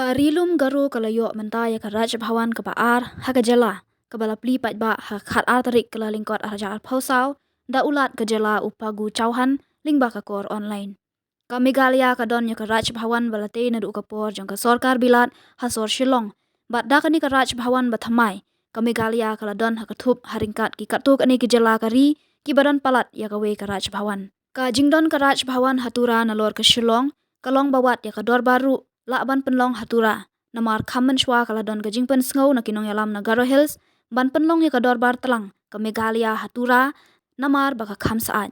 Ka rilum garu kalayo mentaya ka Raj Bhawan ka baar ha ka jala ka bala pli pat ba ha khat ar tarik kala lingkot ar jar phausaw da ulat ka jala upagu chauhan lingba ka kor online. Ka Meghalaya ka don ka Raj Bhawan balate na du ka por jang ka sorkar bilat ha sor Shillong bat da ka ni ka Raj Bhawan bathamai ka Meghalaya kala don ha ka thup haringkat ki katuk ani ki jala ka ri ki badan palat ya ka we ka Raj Bhawan. Ka jingdon ka Raj Bhawan ha Tura na lor ka Shillong ka long bawat ya ka Dorbar ban penlong ha Tura namar khamen shwa kala don ka jingpen sngau na kinong yalam na Garo Hills ban penlong ya ka Dorbar telang ka Meghalaya ha Tura namar baka kham saat.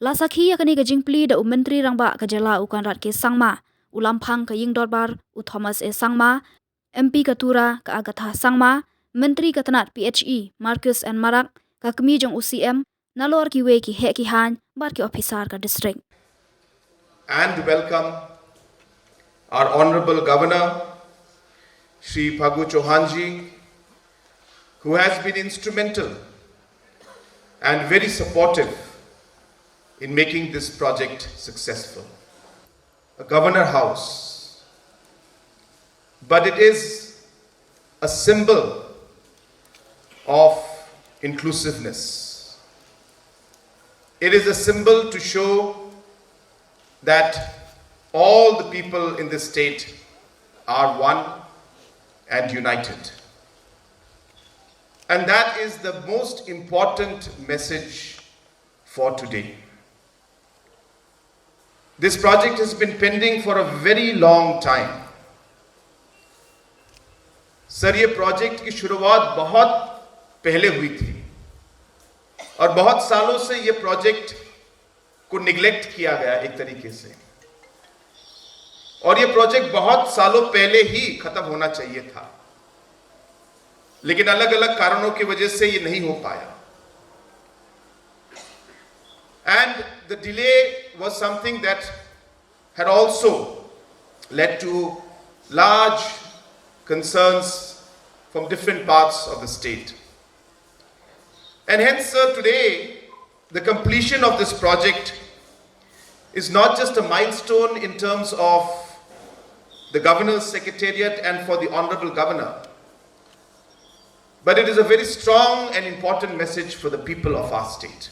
La sakhi ya kani ka jingpli da menteri rangba ka jala ukan rat ke sangma ulampang ka ying Dorbar u Thomas e sangma MP ka Tura ka Agatha sangma menteri ka tanat PHE Marcus and Marak ka kemi jong UCM nalor ki we ki he ki han bar ki officer ka district. And welcome our Honorable Governor, Shri Phagu Chauhanji, who has been instrumental and very supportive in making this project successful. A governor house, but it is a symbol of inclusiveness. It is a symbol to show that all the people in this state are one and united. And that is the most important message for today. This project has been pending for a very long time. Sir ये project की शुरुआत बहुत पहले हुई थी और बहुत सालों से ये प्रोजेक्ट को निग्लेक्ट किया गया एक तरीके से और ये प्रोजेक्ट बहुत सालों पहले ही खत्म होना चाहिए था लेकिन अलग अलग कारणों की वजह से ये नहीं हो पाया and the delay was something that had also led to large concerns from different parts of the state. And hence, sir, today, the completion of this project is not just a milestone in terms of the Governor's Secretariat and for the Honorable Governor, but it is a very strong and important message for the people of our state.